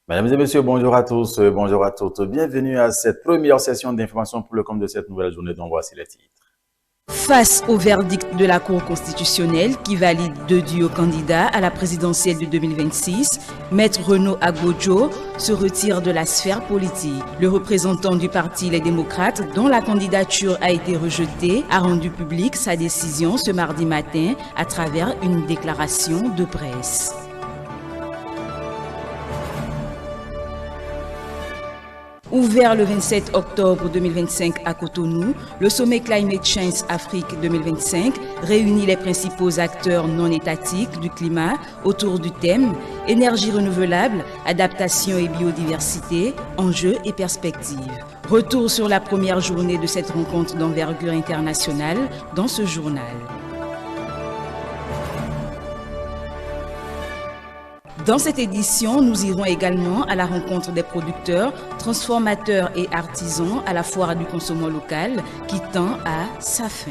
Mesdames et messieurs, bonjour à tous, bonjour à toutes. Bienvenue à cette première session d'information pour le compte de cette nouvelle journée dont voici les titres. Face au verdict de la Cour constitutionnelle qui valide 2 duos candidats à la présidentielle de 2026, Maître Renaud Agbojo se retire de la sphère politique. Le représentant du parti Les Démocrates, dont la candidature a été rejetée, a rendu publique sa décision ce mardi matin à travers une déclaration de presse. Ouvert le 27 octobre 2025 à Cotonou, le sommet Climate Change Afrique 2025 réunit les principaux acteurs non étatiques du climat autour du thème « Énergie renouvelable, adaptation et biodiversité, enjeux et perspectives ». Retour sur la première journée de cette rencontre d'envergure internationale dans ce journal. Dans cette édition, nous irons également à la rencontre des producteurs, transformateurs et artisans à la foire du consommation local qui tend à sa fin.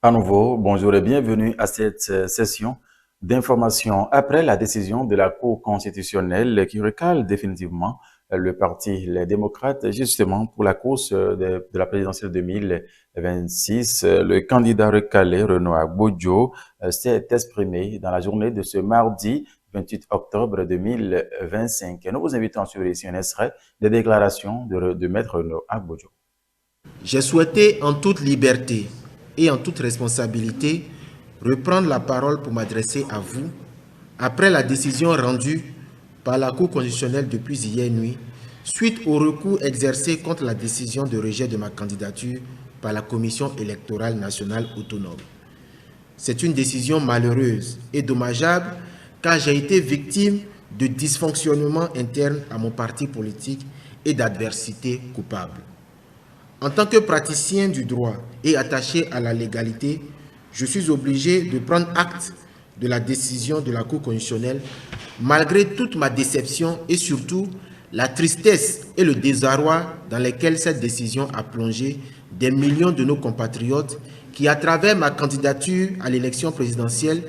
À nouveau, bonjour et bienvenue à cette session d'information après la décision de la Cour constitutionnelle qui recale définitivement le parti Les Démocrates justement pour la course de la présidentielle 2026. Le candidat recalé Renaud Agbojo s'est exprimé dans la journée de ce mardi 28 octobre 2025. Nous vous invitons à suivre ici un extrait des déclarations de Maître Renaud Agbojo. J'ai souhaité en toute liberté et en toute responsabilité reprendre la parole pour m'adresser à vous après la décision rendue par la Cour constitutionnelle depuis hier nuit suite au recours exercé contre la décision de rejet de ma candidature par la Commission électorale nationale autonome. C'est une décision malheureuse et dommageable car j'ai été victime de dysfonctionnements internes à mon parti politique et d'adversité coupable. En tant que praticien du droit et attaché à la légalité, je suis obligé de prendre acte de la décision de la Cour constitutionnelle, malgré toute ma déception et surtout la tristesse et le désarroi dans lesquels cette décision a plongé des millions de nos compatriotes qui, à travers ma candidature à l'élection présidentielle,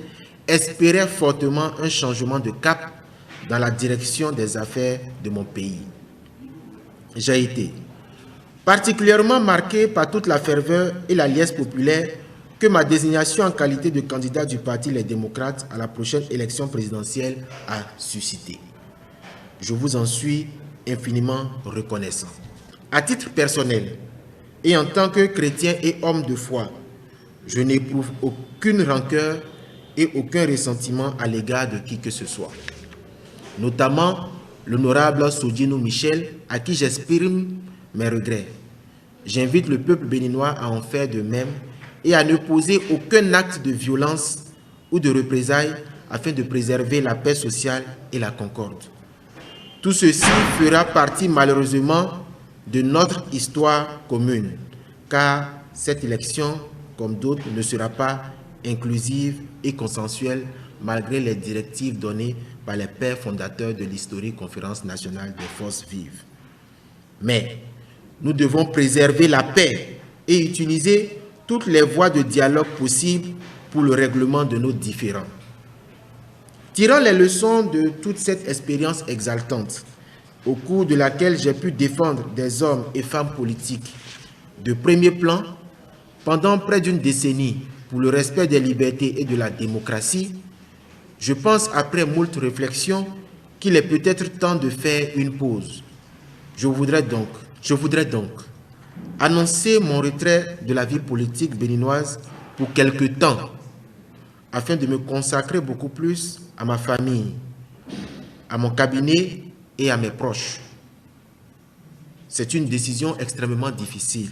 espéraient fortement un changement de cap dans la direction des affaires de mon pays. J'ai été particulièrement marqué par toute la ferveur et la liesse populaire que ma désignation en qualité de candidat du parti Les Démocrates à la prochaine élection présidentielle a suscité. Je vous en suis infiniment reconnaissant. À titre personnel et en tant que chrétien et homme de foi, je n'éprouve aucune rancœur et aucun ressentiment à l'égard de qui que ce soit, notamment l'honorable Sodino Michel, à qui j'exprime mes regrets. J'invite le peuple béninois à en faire de même et à ne poser aucun acte de violence ou de représailles afin de préserver la paix sociale et la concorde. Tout ceci fera partie malheureusement de notre histoire commune, car cette élection, comme d'autres, ne sera pas inclusive et consensuelle malgré les directives données par les pères fondateurs de l'historique Conférence nationale des forces vives. Mais nous devons préserver la paix et utiliser toutes les voies de dialogue possibles pour le règlement de nos différends. Tirant les leçons de toute cette expérience exaltante, au cours de laquelle j'ai pu défendre des hommes et femmes politiques de premier plan pendant près d'une décennie pour le respect des libertés et de la démocratie, je pense, après moult réflexions, qu'il est peut-être temps de faire une pause. Je voudrais donc annoncer mon retrait de la vie politique béninoise pour quelque temps, afin de me consacrer beaucoup plus à ma famille, à mon cabinet et à mes proches. C'est une décision extrêmement difficile,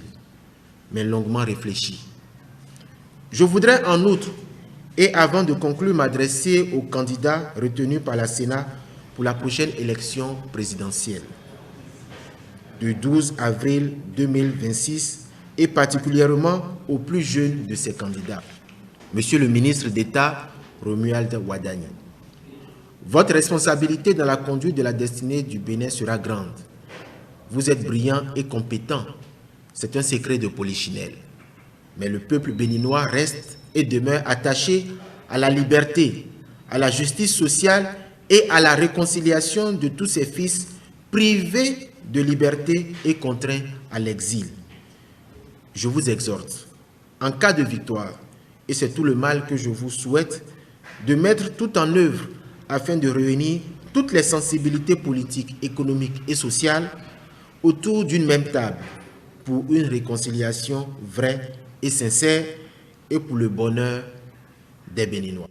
mais longuement réfléchie. Je voudrais en outre, et avant de conclure, m'adresser aux candidats retenus par la Sénat pour la prochaine élection présidentielle du 12 avril 2026 et particulièrement aux plus jeunes de ces candidats. Monsieur le ministre d'État, Romuald Wadani, votre responsabilité dans la conduite de la destinée du Bénin sera grande. Vous êtes brillant et compétent. C'est un secret de polichinelle. Mais le peuple béninois reste et demeure attaché à la liberté, à la justice sociale et à la réconciliation de tous ses fils privés de liberté et contraints à l'exil. Je vous exhorte, en cas de victoire, et c'est tout le mal que je vous souhaite, de mettre tout en œuvre afin de réunir toutes les sensibilités politiques, économiques et sociales autour d'une même table pour une réconciliation vraie et sincère et pour le bonheur des Béninois.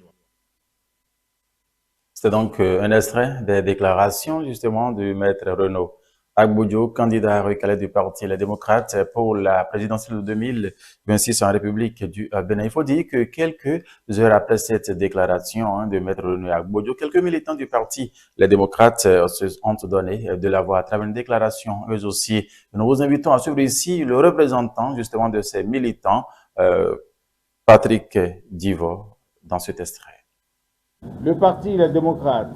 C'est donc un extrait des déclarations justement du maître Renaud Agbojo, candidat recalé du Parti Les Démocrates pour la présidentielle de 2026 en République du Bénin. Il faut dire que quelques heures après cette déclaration de maître Renaud Agbojo, quelques militants du Parti Les Démocrates se ont donné de la voix à travers une déclaration. Eux aussi, nous vous invitons à suivre ici le représentant justement de ces militants, Patrick Divo, dans cet extrait. Le Parti Les Démocrates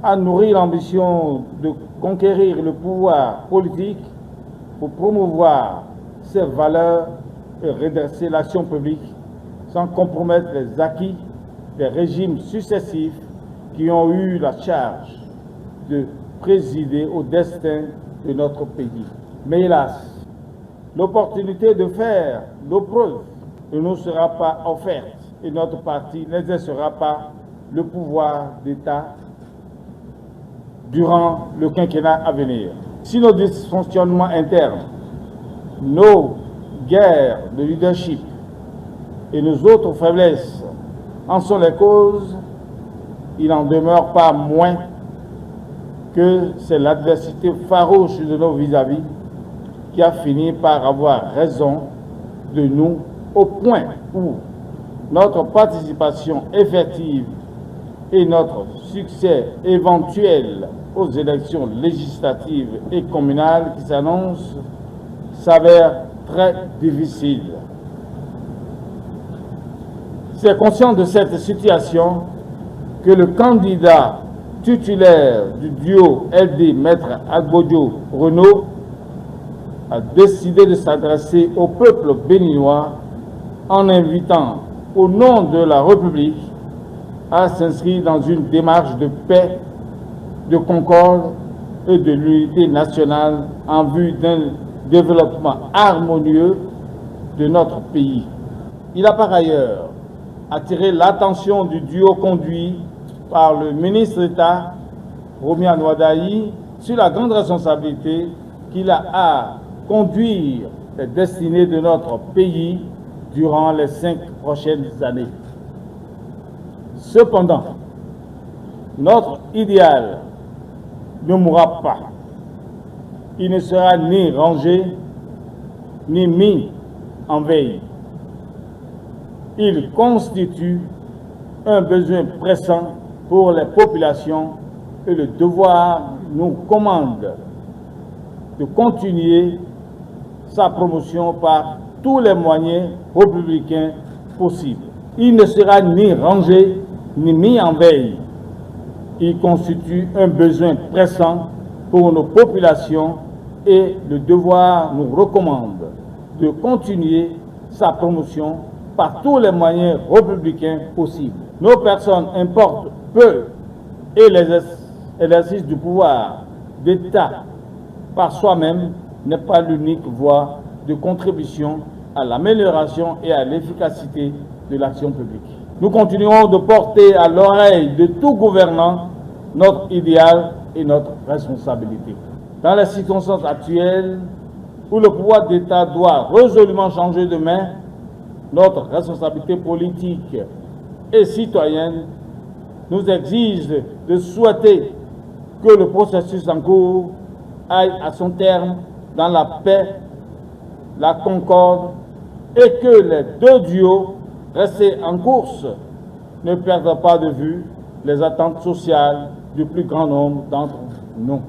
a nourri l'ambition de conquérir le pouvoir politique pour promouvoir ses valeurs et redresser l'action publique sans compromettre les acquis des régimes successifs qui ont eu la charge de présider au destin de notre pays. Mais hélas, l'opportunité de faire nos preuves ne nous sera pas offerte et notre parti n'exercera pas le pouvoir d'État durant le quinquennat à venir. Si nos dysfonctionnements internes, nos guerres de leadership et nos autres faiblesses en sont les causes, il n'en demeure pas moins que c'est l'adversité farouche de nos vis-à-vis qui a fini par avoir raison de nous au point où notre participation effective et notre succès éventuel aux élections législatives et communales qui s'annoncent s'avère très difficile. C'est conscient de cette situation que le candidat titulaire du duo LD Maître Agbojo-Renaud a décidé de s'adresser au peuple béninois en invitant au nom de la République à s'inscrire dans une démarche de paix, de concorde et de l'unité nationale en vue d'un développement harmonieux de notre pays. Il a par ailleurs attiré l'attention du duo conduit par le ministre d'État, Romy Anouadaï, sur la grande responsabilité qu'il a à conduire les destinées de notre pays durant les 5 prochaines années. Cependant, notre idéal ne mourra pas. Il ne sera ni rangé, ni mis en veille. Il constitue un besoin pressant pour les populations et le devoir nous commande de continuer sa promotion par tous les moyens républicains possibles. Il ne sera ni rangé ni mis en veille. Il constitue un besoin pressant pour nos populations et le devoir nous recommande de continuer sa promotion par tous les moyens républicains possibles. Nos personnes importent peu et l'exercice du pouvoir d'État par soi-même n'est pas l'unique voie de contribution à l'amélioration et à l'efficacité de l'action publique. Nous continuerons de porter à l'oreille de tout gouvernant notre idéal et notre responsabilité. Dans les circonstances actuelles où le pouvoir d'État doit résolument changer de main, notre responsabilité politique et citoyenne nous exige de souhaiter que le processus en cours aille à son terme dans la paix, la concorde et que les deux duos restés en course ne perdent pas de vue les attentes sociales du plus grand nombre d'entre nous.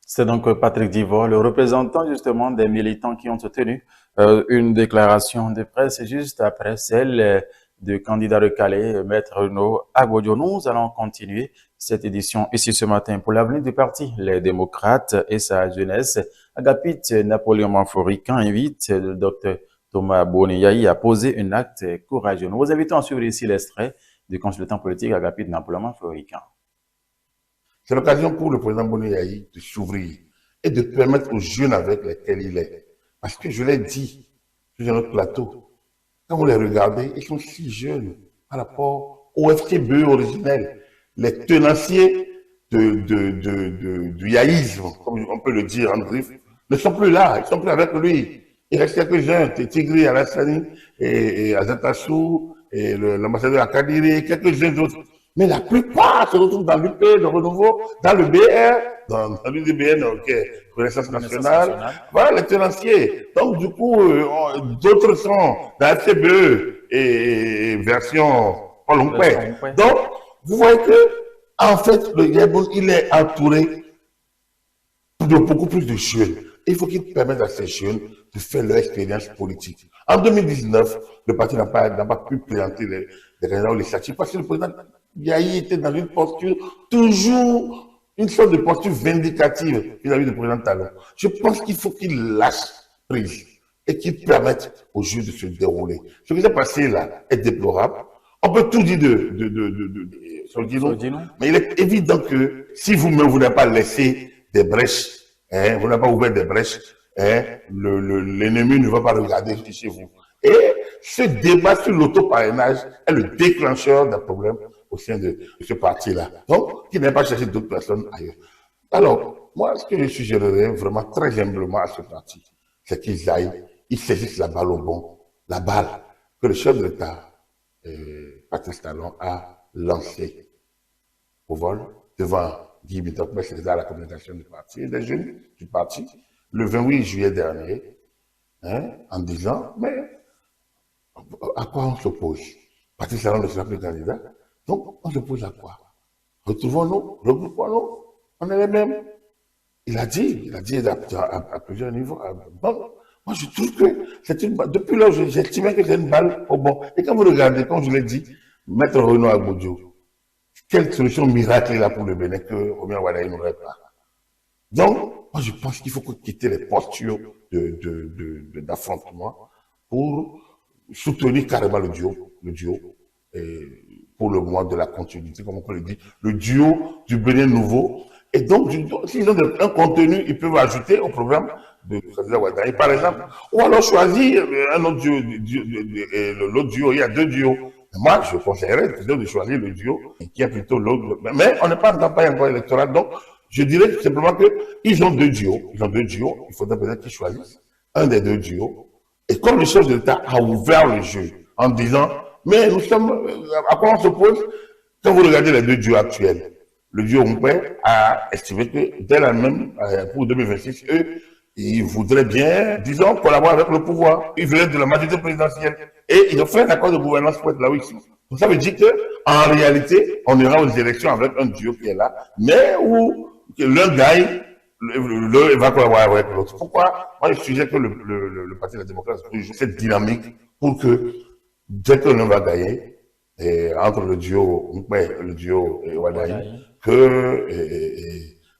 C'est donc Patrick Divo, le représentant justement des militants qui ont tenu une déclaration de presse juste après celle du candidat recalé, Maître Renaud Agbojo. Nous allons continuer cette édition ici ce matin pour l'avenir du parti Les Démocrates et sa jeunesse. Agapit Napoléon Manforican invite le Dr Thomas Boniaï à poser un acte courageux. Nous vous invitons à suivre ici l'extrait du consultant politique Agapit Napoléon Manforican. C'est l'occasion pour le président Boniaï de s'ouvrir et de permettre aux jeunes avec lesquels il est. Parce que je l'ai dit sur notre plateau, quand vous les regardez, ils sont si jeunes par rapport au FTBE originel. Les tenanciers du yaïsme, comme on peut le dire en griffe, ne sont plus là, ils ne sont plus avec lui. Il reste quelques-uns, Tigri, Alassani, et Azatassou, et l'ambassadeur Akadiri, quelques-uns d'autres. Mais la plupart se retrouvent dans l'UP, le Renouveau, dans le BR, dans l'UDBN, Renaissance nationale. Voilà les tenanciers. Donc, du coup, d'autres sont dans la FTBE et version Olympe. Donc, vous voyez que, en fait, le Gabon, il est entouré de beaucoup plus de jeunes. Il faut qu'il permette à ces jeunes de faire leur expérience politique. En 2019, le parti n'a pas pu présenter les candidats législatifs parce que le président Yahi était dans une posture, toujours une sorte de posture vindicative vis-à-vis du président Talon. Je pense qu'il faut qu'il lâche prise et qu'il permette aux jeux de se dérouler. Ce qui s'est passé là est déplorable. On peut tout dire de Soldino, mais il est évident que si vous-même vous n'avez pas laissé des brèches, vous n'avez pas ouvert des brèches, l'ennemi ne va pas regarder chez vous. Et ce débat sur l'autoparrainage est le déclencheur d'un problème au sein de ce parti-là. Donc, qu'il n'ait pas cherché d'autres personnes ailleurs. Alors, moi, ce que je suggérerais vraiment très humblement à ce parti, c'est qu'ils aillent, ils saisissent la balle au bon, la balle que le chef de l'État, Patrice Talon, a lancée au vol devant Guy Bitokbe, secrétaire à la communication du parti et des jeunes du parti, le 28 juillet dernier, en disant, mais à quoi on s'oppose? Patrice Talon ne sera plus candidat. Donc, on s'oppose à quoi? Retrouvons-nous, regroupons-nous, on est les mêmes. Il a dit à plusieurs niveaux. Bon, moi, je trouve que c'est une balle. Depuis là, j'estimais que c'est une balle au bon. Et quand vous regardez, comme je l'ai dit, Maître Renaud Agbodio, quelle solution miracle il a pour le Bénin que Romain Wadaï n'aurait pas. Donc, moi, je pense qu'il faut quitter les postures d'affrontement pour soutenir carrément le duo, et pour le moment de la continuité, comme on peut le dire, le duo du Bénin nouveau. Et donc, s'ils ont un contenu, ils peuvent ajouter au programme de Président Ouattara, par exemple, ou alors choisir un autre duo, l'autre duo, il y a deux duos. Moi, je conseillerais de choisir le duo qui est plutôt l'autre. Mais on n'est pas en campagne encore électorale, donc je dirais simplement qu'ils ont deux duos. Il faudrait peut-être qu'ils choisissent un des deux duos. Et comme le chef de l'État a ouvert le jeu en disant, mais nous sommes, à quoi on s'oppose? Quand vous regardez les deux duos actuels, le duo Mpé a estimé que dès la même, pour 2026, eux, ils voudraient bien, disons, collaborer avec le pouvoir. Ils veulent de la majorité présidentielle. Et ils ont fait un accord de gouvernance pour être là où ils sont. Donc ça veut dire qu'en réalité, on ira aux élections avec un duo qui est là, mais où l'un gagne, l'un va collaborer avec l'autre. Pourquoi? Moi, je suggère que le Parti de la démocratie joue cette dynamique pour que, dès que l'un va gagner, entre le duo Mpé et le duo Wadaï,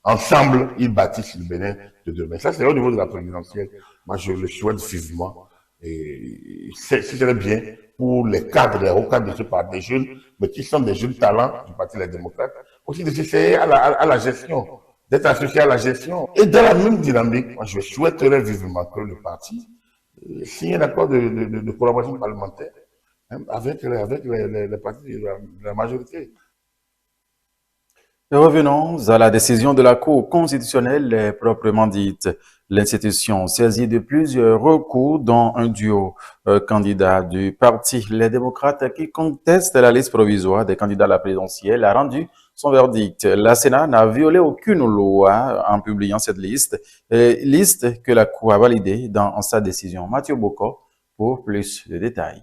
ensemble, ils bâtissent le Bénin de demain. Ça, c'est au niveau de la présidentielle. Moi, je le souhaite vivement. Et ce serait bien pour les cadres, les hauts cadres de ce parti, des jeunes, mais qui sont des jeunes talents du Parti des démocrates, aussi de s'essayer à la gestion, d'être associés à la gestion. Et dans la même dynamique, moi, je souhaiterais vivement que le parti signe un accord de collaboration parlementaire avec les partis de la majorité. Revenons à la décision de la Cour constitutionnelle proprement dite. L'institution saisie de plusieurs recours, dont un duo candidat du Parti Les Démocrates qui conteste la liste provisoire des candidats à la présidentielle, a rendu son verdict. La Sénat n'a violé aucune loi en publiant cette liste que la Cour a validée dans sa décision. Mathieu Boko pour plus de détails.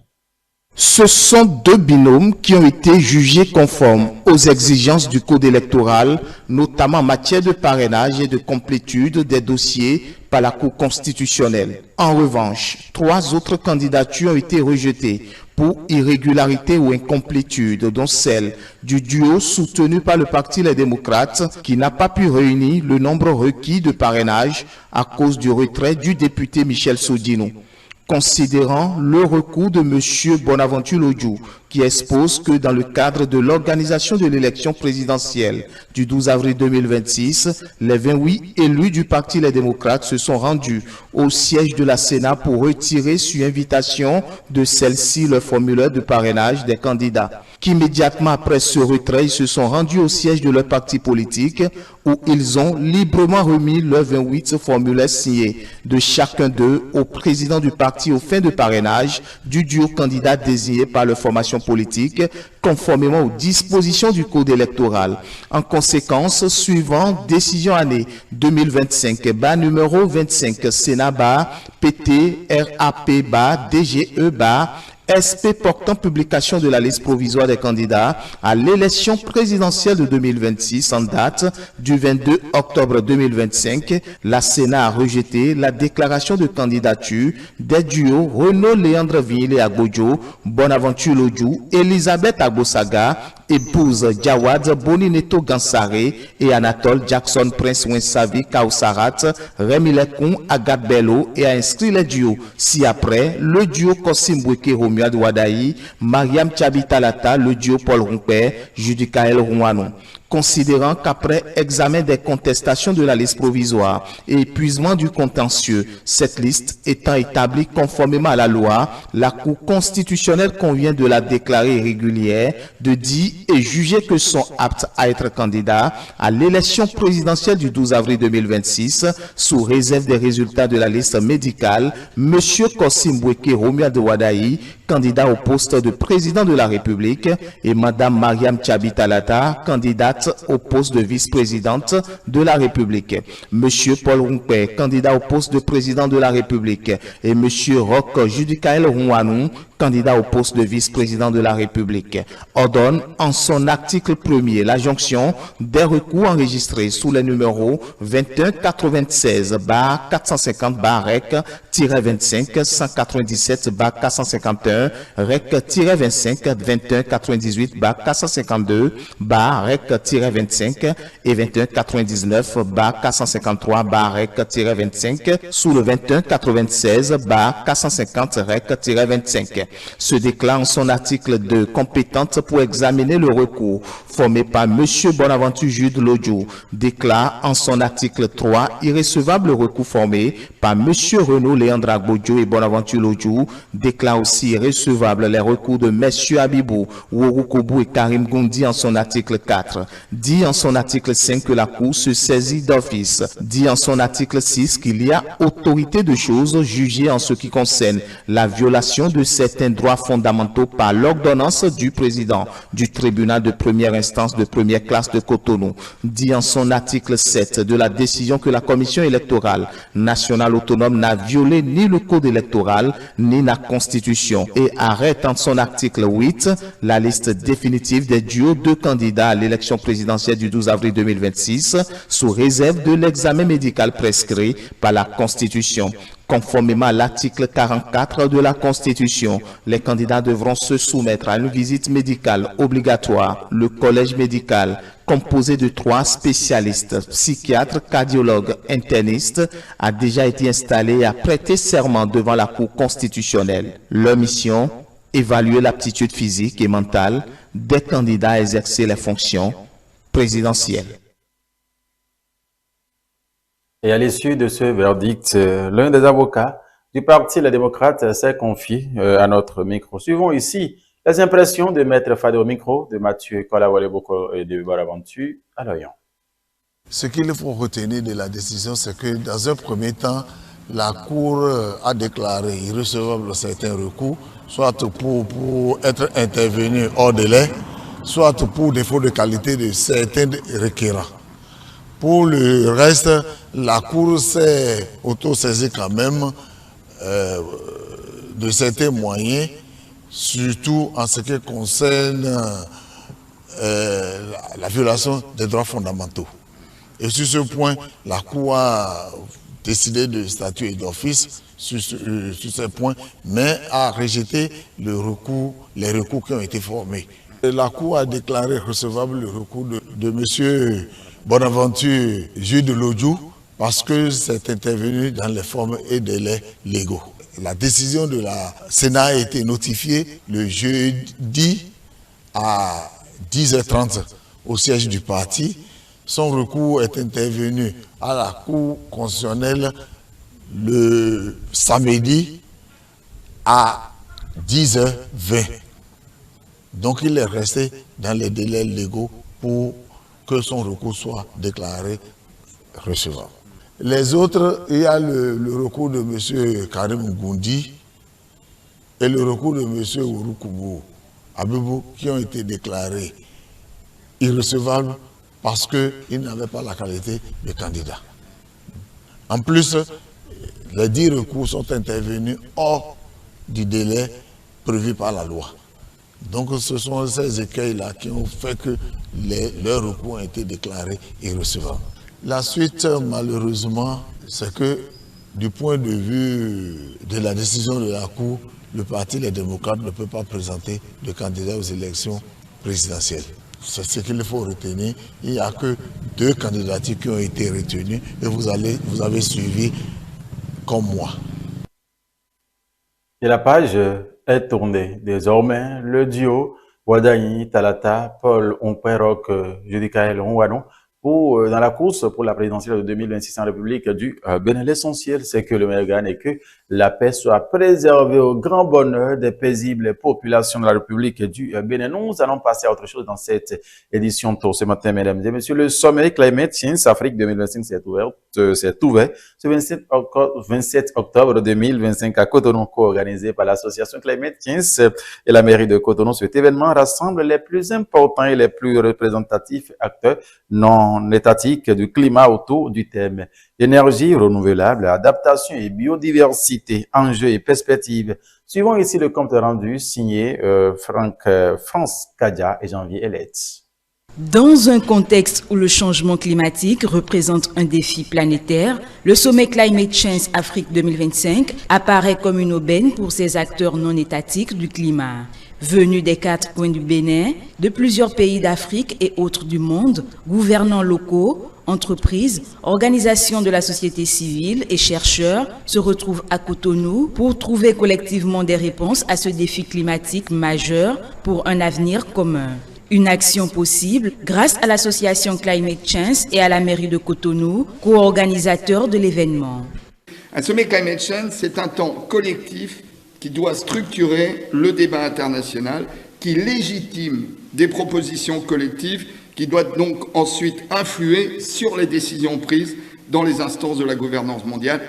Ce sont deux binômes qui ont été jugés conformes aux exigences du code électoral, notamment en matière de parrainage et de complétude des dossiers par la Cour constitutionnelle. En revanche, 3 autres candidatures ont été rejetées pour irrégularité ou incomplétude, dont celle du duo soutenu par le Parti Les Démocrates qui n'a pas pu réunir le nombre requis de parrainage à cause du retrait du député Michel Sodino. Considérant le recours de M. Bonaventure Lodjou, qui expose que dans le cadre de l'organisation de l'élection présidentielle du 12 avril 2026, les 28 élus du Parti Les Démocrates se sont rendus au siège de la Sénat pour retirer sur invitation de celle-ci le formulaire de parrainage des candidats, qu'immédiatement après ce retrait, ils se sont rendus au siège de leur parti politique où ils ont librement remis leurs 28 formulaires signés de chacun d'eux au président du parti aux fins de parrainage du duo candidat désigné par leur formation politique, conformément aux dispositions du code électoral. En conséquence, suivant décision année 2025, bas numéro 25, Sénat bas, PT, RAP bas, DGE bas, SP portant publication de la liste provisoire des candidats à l'élection présidentielle de 2026 en date du 22 octobre 2025, la Sénat a rejeté la déclaration de candidature des duos Renaud Léandre Ville et Agbodjo, Bonaventure Lodjou, Elisabeth Agbosaga, épouse Jawad Bonineto Gansare et Anatole Jackson Prince Wensavi Kaosarat, Rémi Lekoun, Agathe Bello et a inscrit les duos ci-après le duo Kosim Bweke Romuald Wadaï, Mariam Tchabitalata, le duo Paul Rompé, Judicaël Rouanon. Considérant qu'après examen des contestations de la liste provisoire et épuisement du contentieux, cette liste étant établie conformément à la loi, la Cour constitutionnelle convient de la déclarer irrégulière, de dire et juger que sont aptes à être candidats à l'élection présidentielle du 12 avril 2026, sous réserve des résultats de la liste médicale, M. Kosim Bweke Romuald Wadaï, candidat au poste de président de la République, et Mme Mariam Tchabitalata, candidate au poste de vice-présidente de la République. M. Paul Rompé, candidat au poste de président de la République, et M. Roch Judicaël Rouanou, candidat au poste de vice-président de la République, ordonne en son article 1er la jonction des recours enregistrés sous les numéros 2196-450-REC-25 197-451 REC-25 2198-452 REC-25 et 2199-453 REC-25 sous le 2196-450 REC-25. Se déclare en son article 2 compétente pour examiner le recours formé par M. Bonaventure Jude Lodjou, déclare en son article 3 irrecevable le recours formé par M. Renaud Léandre Agbodjo et Bonaventure Lodjou, déclare aussi irrecevable les recours de M. Abibou, Wouroukoubou et Karim Gondi en son article 4, dit en son article 5 que la Cour se saisit d'office, dit en son article 6 qu'il y a autorité de choses jugées en ce qui concerne la violation de certains droits fondamentaux par l'ordonnance du président du tribunal de première instance de première classe de Cotonou, dit en son article 7 de la décision que la Commission électorale nationale autonome n'a violé ni le code électoral ni la Constitution, et arrête en son article 8 la liste définitive des duos de candidats à l'élection présidentielle du 12 avril 2026 sous réserve de l'examen médical prescrit par la Constitution. Conformément à l'article 44 de la Constitution, les candidats devront se soumettre à une visite médicale obligatoire. Le collège médical, composé de 3 spécialistes, psychiatres, cardiologues, internistes, a déjà été installé et a prêté serment devant la Cour constitutionnelle. Leur mission, évaluer l'aptitude physique et mentale des candidats à exercer les fonctions présidentielles. Et à l'issue de ce verdict, l'un des avocats du Parti Les Démocrates s'est confié à notre micro. Suivons ici les impressions de Maître Fadé au micro de Mathieu Kolawole-Boko et de Bonaventure à l'Orient. Ce qu'il faut retenir de la décision, c'est que dans un premier temps, la Cour a déclaré irrecevable certains recours, soit pour être intervenu hors délai, soit pour défaut de qualité de certains requérants. Pour le reste, la Cour s'est auto-saisie quand même de certains moyens, surtout en ce qui concerne la violation des droits fondamentaux. Et sur ce point, la Cour a décidé de statuer d'office sur ces points, mais a rejeté les recours qui ont été formés. La Cour a déclaré recevable le recours de M. Bonaventure Jules de Lodjou parce que c'est intervenu dans les formes et délais légaux. La décision de la Sénat a été notifiée le jeudi à 10h30 au siège du parti. Son recours est intervenu à la Cour constitutionnelle le samedi à 10h20. Donc il est resté dans les délais légaux pour que son recours soit déclaré recevable. Les autres, il y a le recours de M. Karim Goundi et le recours de M. Ouroukoubou Abibou qui ont été déclarés irrecevables parce qu'ils n'avaient pas la qualité de candidat. En plus, les 10 recours sont intervenus hors du délai prévu par la loi. Donc ce sont ces écueils-là qui ont fait que leurs recours ont été déclarés irrecevables. La suite, malheureusement, c'est que du point de vue de la décision de la Cour, le Parti Les Démocrates ne peut pas présenter de candidat aux élections présidentielles. C'est ce qu'il faut retenir. Il n'y a que 2 candidatures qui ont été retenues et vous avez suivi comme moi. Et la page est tournée. Désormais, le duo Wadayi Talata, Paul Onperok, Judicaël Onwano, dans la course pour la présidentielle de 2026 en République du Bénin. L'essentiel, c'est que le meilleur gagne et que la paix soit préservée au grand bonheur des paisibles populations de la République du Bénin. Nous allons passer à autre chose dans cette édition tôt ce matin, mesdames et messieurs. Le sommet Climate Change Afrique 2025 s'est ouvert ce 27 octobre 2025 à Cotonou, co-organisé par l'association Climate Change et la mairie de Cotonou. Cet événement rassemble les plus importants et les plus représentatifs acteurs non étatique du climat autour du thème énergie renouvelable, adaptation et biodiversité, enjeux et perspectives. Suivons ici le compte rendu signé France Kadia et Janvier Elette. Dans un contexte où le changement climatique représente un défi planétaire, le sommet Climate Change Afrique 2025 apparaît comme une aubaine pour ces acteurs non étatiques du climat. Venus des 4 coins du Bénin, de plusieurs pays d'Afrique et autres du monde, gouvernants locaux, entreprises, organisations de la société civile et chercheurs se retrouvent à Cotonou pour trouver collectivement des réponses à ce défi climatique majeur pour un avenir commun. Une action possible grâce à l'association Climate Change et à la mairie de Cotonou, co-organisateurs de l'événement. Un sommet Climate Change, c'est un temps collectif qui doit structurer le débat international, qui légitime des propositions collectives, qui doit donc ensuite influer sur les décisions prises dans les instances de la gouvernance mondiale.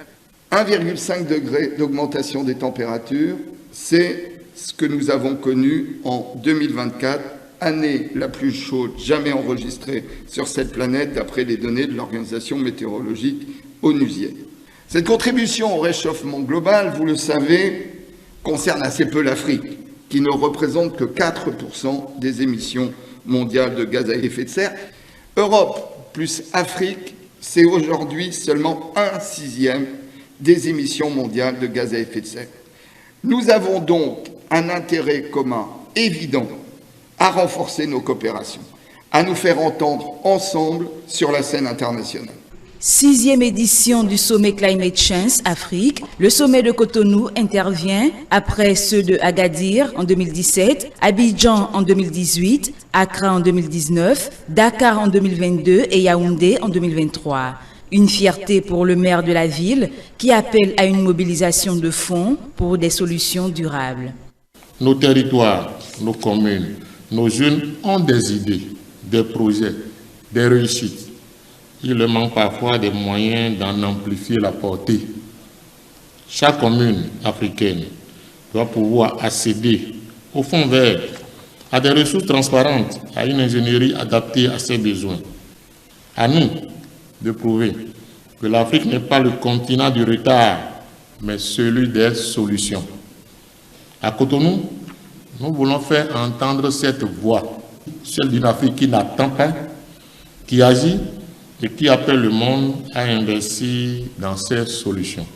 1,5 degré d'augmentation des températures, c'est ce que nous avons connu en 2024, année la plus chaude jamais enregistrée sur cette planète d'après les données de l'Organisation météorologique onusienne. Cette contribution au réchauffement global, vous le savez, concerne assez peu l'Afrique, qui ne représente que 4% des émissions mondiales de gaz à effet de serre. Europe plus Afrique, c'est aujourd'hui seulement 1/6 des émissions mondiales de gaz à effet de serre. Nous avons donc un intérêt commun évident à renforcer nos coopérations, à nous faire entendre ensemble sur la scène internationale. 6e édition du sommet Climate Change Afrique, le sommet de Cotonou intervient après ceux de Agadir en 2017, Abidjan en 2018, Accra en 2019, Dakar en 2022 et Yaoundé en 2023. Une fierté pour le maire de la ville qui appelle à une mobilisation de fonds pour des solutions durables. Nos territoires, nos communes, nos jeunes ont des idées, des projets, des réussites. Il leur manque parfois des moyens d'en amplifier la portée. Chaque commune africaine doit pouvoir accéder au fonds vert, à des ressources transparentes, à une ingénierie adaptée à ses besoins. À nous de prouver que l'Afrique n'est pas le continent du retard, mais celui des solutions. À Cotonou, nous voulons faire entendre cette voix, celle d'une Afrique qui n'attend pas, qui agit et qui appelle le monde à investir dans ces solutions.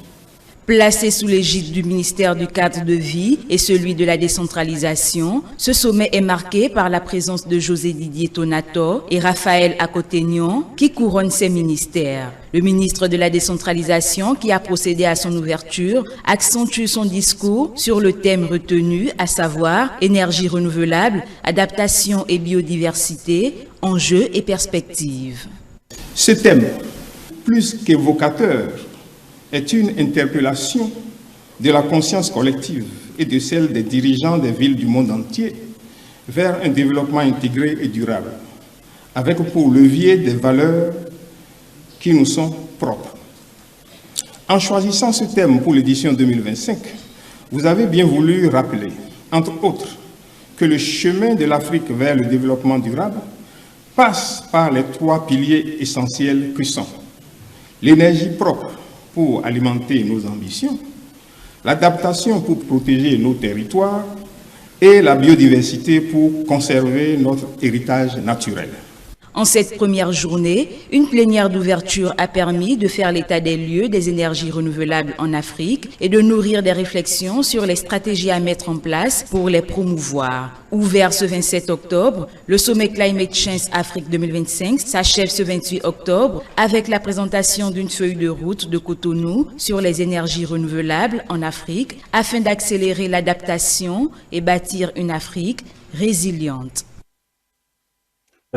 Placé sous l'égide du ministère du cadre de vie et celui de la décentralisation, ce sommet est marqué par la présence de José Didier Tonato et Raphaël Akotenyon qui couronnent ces ministères. Le ministre de la décentralisation, qui a procédé à son ouverture, accentue son discours sur le thème retenu, à savoir énergie renouvelable, adaptation et biodiversité, enjeux et perspectives. Ce thème, plus qu'évocateur, est une interpellation de la conscience collective et de celle des dirigeants des villes du monde entier vers un développement intégré et durable, avec pour levier des valeurs qui nous sont propres. En choisissant ce thème pour l'édition 2025, vous avez bien voulu rappeler, entre autres, que le chemin de l'Afrique vers le développement durable passe par les 3 piliers essentiels que sont l'énergie propre pour alimenter nos ambitions, l'adaptation pour protéger nos territoires et la biodiversité pour conserver notre héritage naturel. En cette première journée, une plénière d'ouverture a permis de faire l'état des lieux des énergies renouvelables en Afrique et de nourrir des réflexions sur les stratégies à mettre en place pour les promouvoir. Ouvert ce 27 octobre, le sommet Climate Change Afrique 2025 s'achève ce 28 octobre avec la présentation d'une feuille de route de Cotonou sur les énergies renouvelables en Afrique afin d'accélérer l'adaptation et bâtir une Afrique résiliente.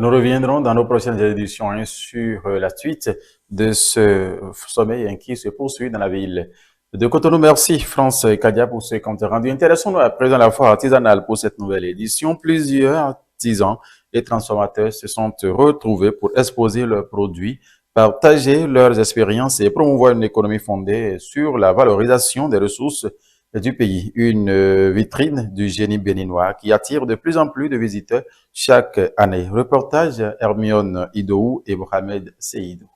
Nous reviendrons dans nos prochaines éditions sur la suite de ce sommet qui se poursuit dans la ville de Cotonou. Merci France Kadia pour ce compte rendu. Intéressons-nous à présent la foire artisanale pour cette nouvelle édition. Plusieurs artisans et transformateurs se sont retrouvés pour exposer leurs produits, partager leurs expériences et promouvoir une économie fondée sur la valorisation des ressources du pays. Une vitrine du génie béninois qui attire de plus en plus de visiteurs chaque année. Reportage Hermione Idou et Mohamed Seydou.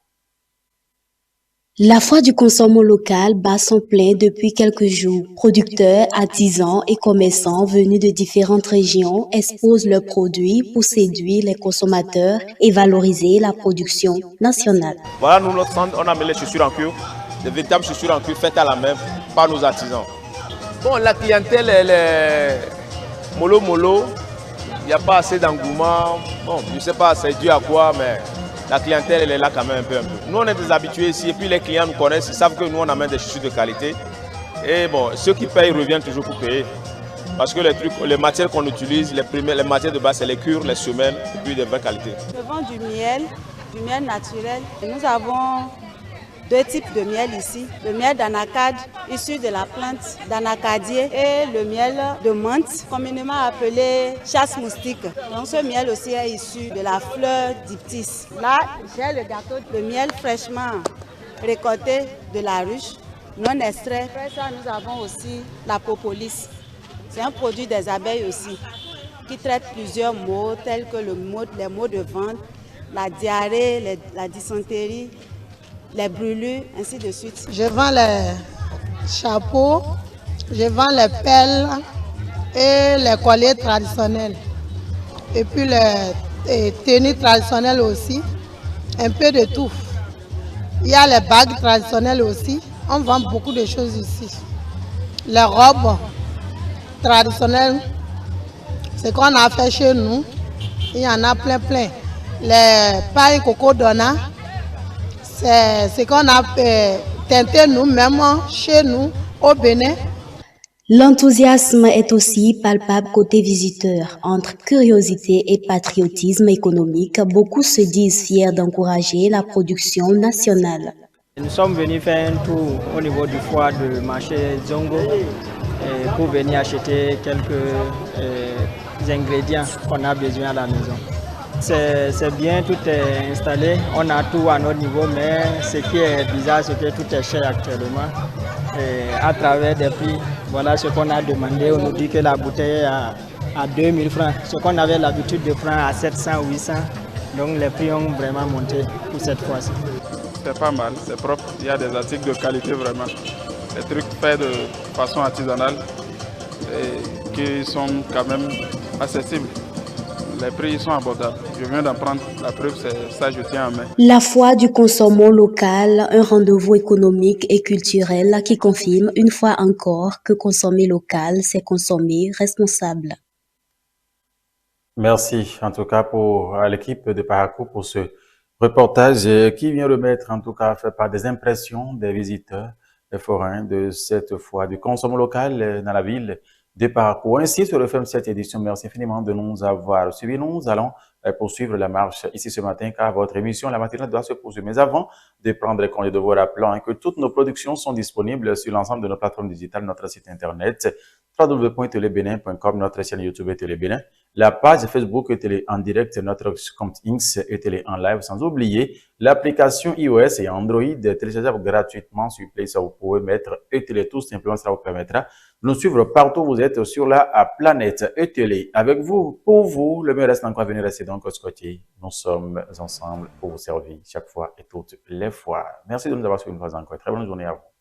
La foire du consommation local bat son plein depuis quelques jours. Producteurs, artisans et commerçants venus de différentes régions exposent leurs produits pour séduire les consommateurs et valoriser la production nationale. Voilà, nous, notre stand, on a mis les chaussures en cuir, des véritables chaussures en cuir faites à la main par nos artisans. Bon, la clientèle, elle est mollo. Il n'y a pas assez d'engouement. Bon, je ne sais pas, c'est dû à quoi, mais la clientèle, elle est là quand même un peu. Nous, on est des habitués ici, et puis les clients nous connaissent, ils savent que nous, on amène des chaussures de qualité. Et bon, ceux qui payent reviennent toujours pour payer. Parce que les matières qu'on utilise, les matières de base, c'est les cures, les semelles, et puis de bonne qualité. Je vends du miel naturel. Nous avons 2 types de miel ici. Le miel d'anacade, issu de la plante d'anacadier, et le miel de menthe, communément appelé chasse-moustique. Donc ce miel aussi est issu de la fleur d'Iptis. Là, j'ai le gâteau de miel fraîchement récolté de la ruche, non extrait. Après ça, nous avons aussi la propolis. C'est un produit des abeilles aussi, qui traite plusieurs maux, tels que les maux de ventre, la diarrhée, la dysenterie, les brûlures, ainsi de suite. Je vends les chapeaux, je vends les pelles et les colliers traditionnels. Et puis les tenues traditionnelles aussi, un peu de tout. Il y a les bagues traditionnelles aussi, on vend beaucoup de choses ici. Les robes traditionnelles, ce qu'on a fait chez nous, il y en a plein. Les pailles coco donna, c'est ce qu'on a teinté nous-mêmes chez nous au Bénin. L'enthousiasme est aussi palpable côté visiteur. Entre curiosité et patriotisme économique, beaucoup se disent fiers d'encourager la production nationale. Nous sommes venus faire un tour au niveau du foire de marché Zongo pour venir acheter quelques ingrédients qu'on a besoin à la maison. C'est bien, tout est installé, on a tout à notre niveau, mais ce qui est bizarre, c'est que tout est cher actuellement. Et à travers des prix, voilà ce qu'on a demandé, on nous dit que la bouteille est à 2000 francs, ce qu'on avait l'habitude de prendre à 700, 800, donc les prix ont vraiment monté pour cette fois-ci. C'est pas mal, c'est propre, il y a des articles de qualité vraiment, des trucs faits de façon artisanale et qui sont quand même accessibles. les prix sont abordables. Je viens d'en prendre la preuve, c'est ça je tiens en main. La foire du consommant local, un rendez-vous économique et culturel qui confirme une fois encore que consommer local, c'est consommer responsable. Merci en tout cas pour l'équipe de Parakou pour ce reportage qui vient remettre en tout cas fait par des impressions des visiteurs des forains de cette fois du consommant local dans la ville de Parakou. Ainsi se referme cette édition. Merci infiniment de nous avoir suivis. Nous allons poursuivre la marche ici ce matin car votre émission La Matinale doit se poursuivre. Mais avant de prendre compte de vos rappelants et que toutes nos productions sont disponibles sur l'ensemble de nos plateformes digitales, notre site internet www.telebenin.com, notre chaîne YouTube Télé Bénin, la page Facebook Télé en direct, notre compte X et Télé en live, sans oublier l'application iOS et Android téléchargeable gratuitement sur Play Store. Vous pouvez mettre Télé tout simplement, cela vous permettra de nous suivre partout où vous êtes sur la planète Télé. Avec vous, pour vous, le meilleur reste encore à venir, rester donc Scotty. Nous sommes ensemble pour vous servir chaque fois et toutes les fois. Merci de nous avoir suivis une fois encore. Très bonne journée à vous.